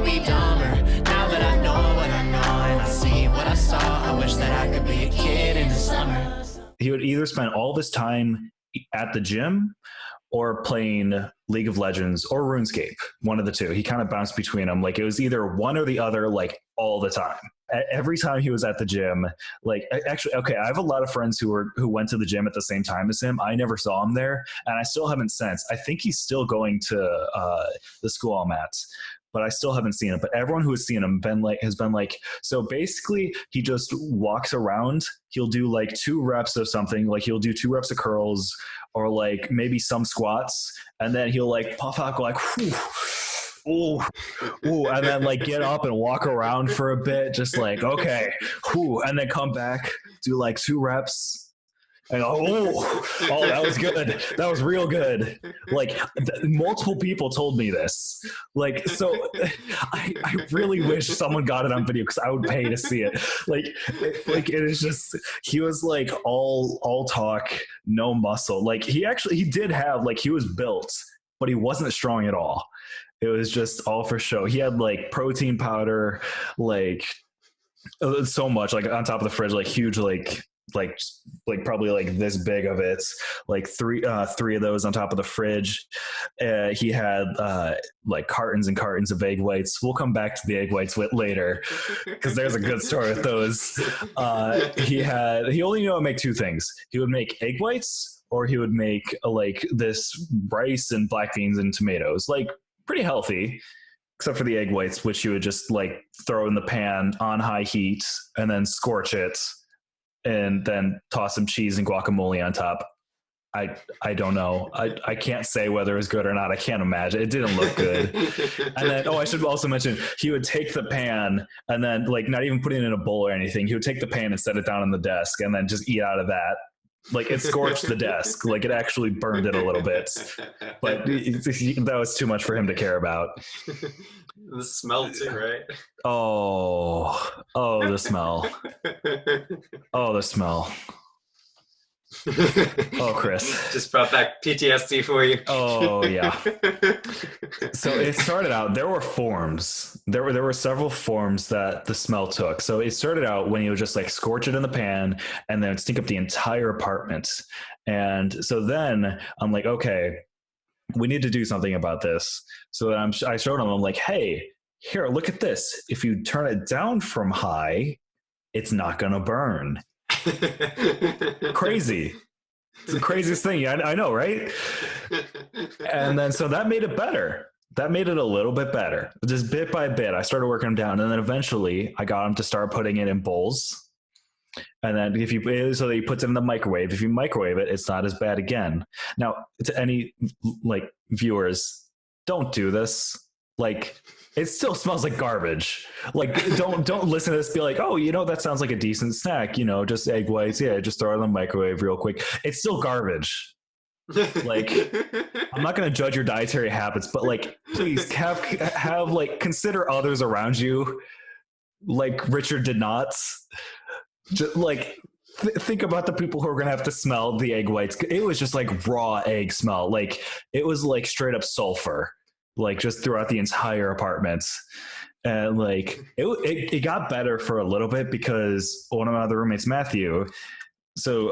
to be dumber. Now that I know what I know and I see what I saw, I wish that I could be a kid in the summer. He would either spend all this time at the gym or playing League of Legends or RuneScape, one of the two. He kind of bounced between them. Like it was either one or the other, like all the time. Every time he was at the gym, like actually, okay, I have a lot of friends who went to the gym at the same time as him. I never saw him there, and I still haven't since. I think he's still going to the school I'm at, but I still haven't seen him. But everyone who has seen him has been like, so basically he just walks around. He'll do like 2 reps of something, like he'll do 2 reps of curls or like maybe some squats, and then he'll like puff out, go like, whew, ooh, and then like get up and walk around for a bit, just like, okay, whew, and then come back, do like 2 reps. And oh, that was good. That was real good. Like multiple people told me this. Like, so I really wish someone got it on video because I would pay to see it. Like it is just, he was like all talk, no muscle. Like he did have, like, he was built, but he wasn't strong at all. It was just all for show. He had like protein powder, like so much, like on top of the fridge, like huge, like probably like this big of it, like three of those on top of the fridge. He had like cartons and cartons of egg whites. We'll come back to the egg whites later because there's a good story with those. He only knew how to make 2 things. He would make egg whites, or he would make like this rice and black beans and tomatoes, like pretty healthy, except for the egg whites, which you would just like throw in the pan on high heat and then scorch it and then toss some cheese and guacamole on top. I don't know. I can't say whether it was good or not. I can't imagine. It didn't look good. And then, I should also mention, he would take the pan and then, like, not even put it in a bowl or anything. He would take the pan and set it down on the desk and then just eat out of that. Like, it scorched the desk. Like, it actually burned it a little bit. But that was too much for him to care about. The smell too, right? Oh, the smell. Oh, the smell. Oh, Chris. Just brought back PTSD for you. Oh, yeah. So it started out, there were forms. There were several forms that the smell took. So it started out when you would just like scorch it in the pan and then stink up the entire apartment. And so then I'm like, okay, we need to do something about this. So I showed him, I'm like, hey, here, look at this. If you turn it down from high, it's not going to burn. Crazy. It's the craziest thing. I know, right? And then so that made it better. That made it a little bit better. Just bit by bit, I started working them down, and then eventually I got him to start putting it in bowls. And then so that he puts it in the microwave. If you microwave it, it's not as bad again. Now, to any like viewers, don't do this. Like, it still smells like garbage. Like, don't listen to this. Be like, oh, that sounds like a decent snack. Just egg whites. Yeah, just throw it in the microwave real quick. It's still garbage. Like, I'm not going to judge your dietary habits, but like, please have like, consider others around you. Like Richard did not. Just like, think about the people who are going to have to smell the egg whites. It was just like raw egg smell. Like, it was like straight up sulfur. Like, just throughout the entire apartment. And like it got better for a little bit because one of my other roommates, Matthew, so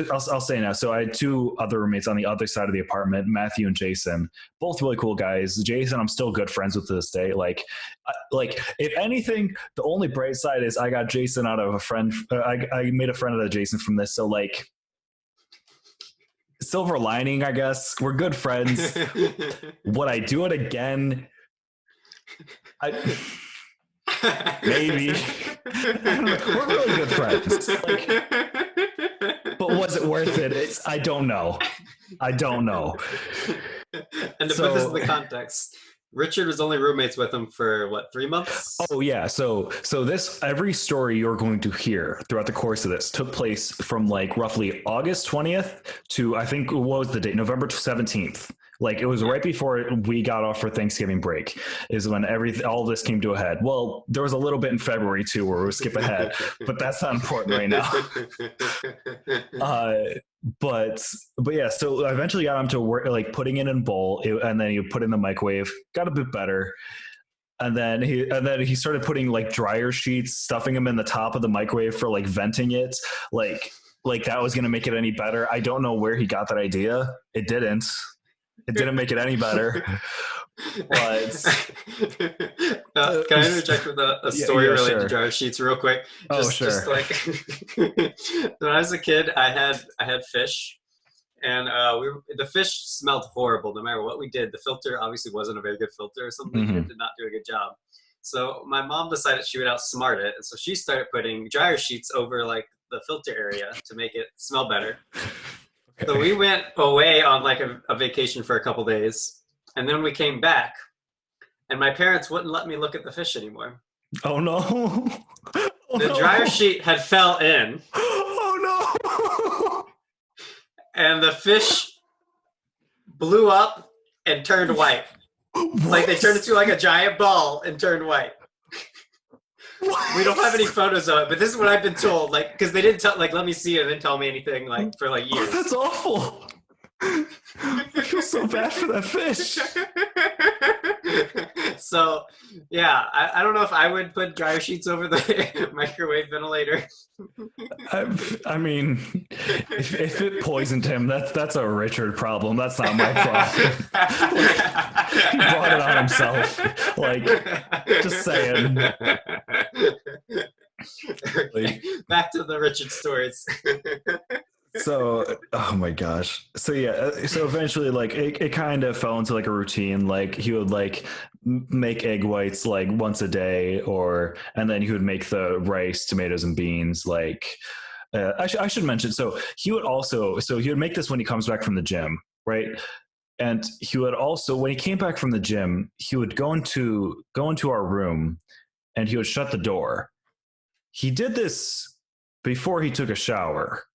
I'll say now, so I had 2 other roommates on the other side of the apartment, Matthew and Jason, both really cool guys. Jason, I'm still good friends with to this day. Like if anything, the only bright side is I got Jason out of a friend. I made a friend out of Jason from this. So like, silver lining, I guess. We're good friends. Would I do it again? Maybe. We're really good friends. Like, but was it worth it? I don't know. And to put this in the context, Richard was only roommates with him for 3 months? Oh yeah. So every story you're going to hear throughout the course of this took place from like roughly August 20th to, I think, what was the date? November 17th. Like, it was right before we got off for Thanksgiving break is when all this came to a head. Well, there was a little bit in February too where we skip ahead, but that's not important right now. But yeah, so I eventually got him to work, like putting it in a bowl, and then you put it in the microwave, got a bit better. And then he started putting like dryer sheets, stuffing them in the top of the microwave for like venting it, like that was gonna make it any better. I don't know where he got that idea. It didn't. It didn't make it any better. But can I interject with a story related to dryer sheets real quick? Just like when I was a kid, I had fish, and the fish smelled horrible no matter what we did. The filter obviously wasn't a very good filter or something. Mm-hmm. It did not do a good job. So my mom decided she would outsmart it, and so she started putting dryer sheets over like the filter area to make it smell better. Okay. So we went away on like a vacation for a couple days, and then we came back, and my parents wouldn't let me look at the fish anymore. Oh no! The dryer sheet had fell in. Oh no! And the fish blew up and turned white. What? Like they turned into like a giant ball and turned white. What? We don't have any photos of it, but this is what I've been told. Like, because they didn't let me see it and didn't tell me anything like for like years. Oh, that's awful. I feel so bad for that fish. So, yeah, I don't know if I would put dryer sheets over the microwave ventilator. I mean, if it poisoned him, that's a Richard problem. That's not my problem. He brought it on himself. Like, just saying. Okay, back to the Richard stories. So, oh my gosh. So yeah, so eventually like it kind of fell into like a routine. Like he would like make egg whites like once a day, and then he would make the rice, tomatoes, and beans. Like I should mention, so he would make this when he comes back from the gym, right? And he would also, when he came back from the gym, he would go into our room and he would shut the door. He did this before he took a shower.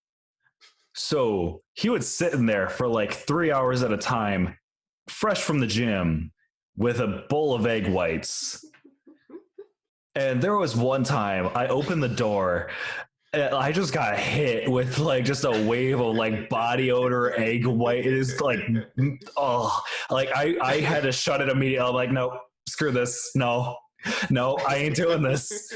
So he would sit in there for like 3 hours at a time, fresh from the gym, with a bowl of egg whites. And there was one time I opened the door, and I just got hit with like just a wave of like body odor, egg white. It is like, oh, like I had to shut it immediately. I'm like, no, screw this. No, I ain't doing this.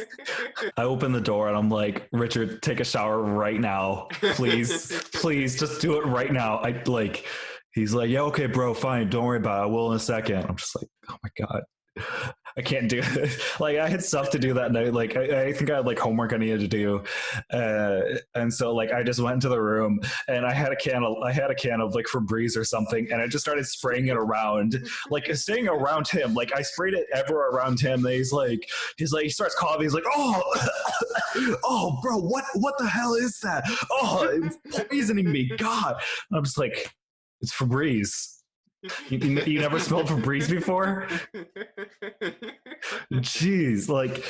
I open the door and I'm like, Richard, take a shower right now. Please, just do it right now. He's like, yeah, okay, bro, fine. Don't worry about it. I will in a second. I'm just like, oh my God. I can't do it. Like I had stuff to do that night. Like I think I had like homework I needed to do, and so like I just went into the room and I had a can of like Febreze or something, and I just started spraying it around, like staying around him. Like I sprayed it ever around him. And he's like he starts coughing. He's like, oh, bro, what the hell is that? Oh, it's poisoning me, God. And I'm just like, it's Febreze. You never smelled Febreze before? Jeez, like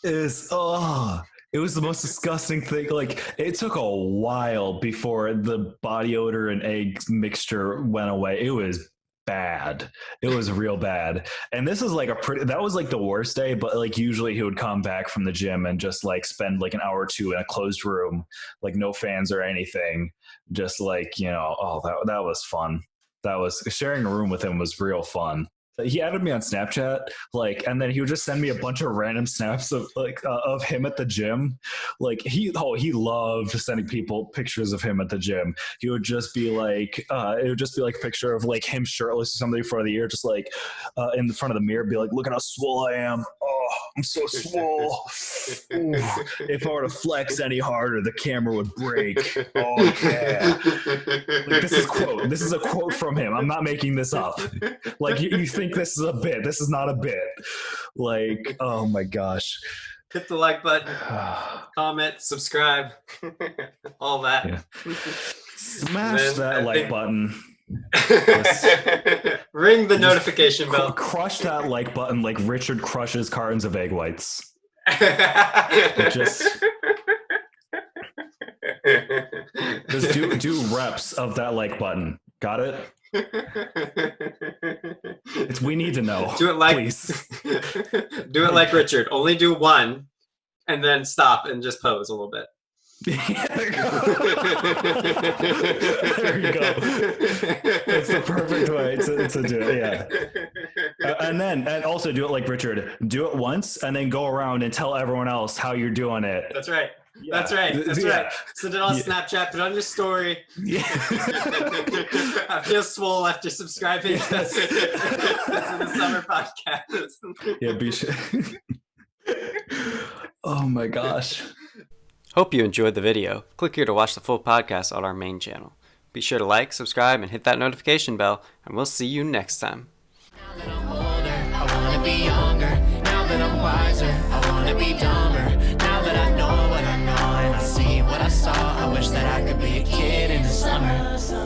it was the most disgusting thing. Like it took a while before the body odor and egg mixture went away. It was bad. It was real bad. And this is like that was like the worst day, but like usually he would come back from the gym and just like spend like an hour or two in a closed room, like no fans or anything. Just like, that was fun. That was sharing a room with him was real fun. He added me on Snapchat, like, and then he would just send me a bunch of random snaps of like of him at the gym. Like he loved sending people pictures of him at the gym. He would just be like, it would just be like a picture of like him shirtless or something for the year, just like in the front of the mirror, be like, look at how swole I am. Oh, I'm so swole. Ooh, if I were to flex any harder, the camera would break. Oh yeah. Like, this is a quote from him. I'm not making this up. Like you think this is a bit. This is not a bit. Like, oh my gosh. Hit the like button, comment, subscribe, all that. Yeah. Smash that like button. Ring the notification bell. Crush that like button like Richard crushes cartons of egg whites. Just do reps of that like button. Got it? We need to know. Do it like, please. Do it like Richard. Only do one, and then stop and just pose a little bit. There you go. That's the perfect way to do it. Yeah. And also do it like Richard. Do it once and then go around and tell everyone else how you're doing it. That's right. Yeah. That's right. Send it on Snapchat, put it on your story. Yeah. I feel swole after subscribing to the summer podcast. Yeah, be sure. Oh my gosh. Hope you enjoyed the video. Click here to watch the full podcast on our main channel. Be sure to like, subscribe, and hit that notification bell, and we'll see you next time. Now that I'm older, I wanna be younger. Now that I'm wiser, I wanna be dumber. Now that I know what I know and I see what I saw, I wish that I could be a kid in the summer.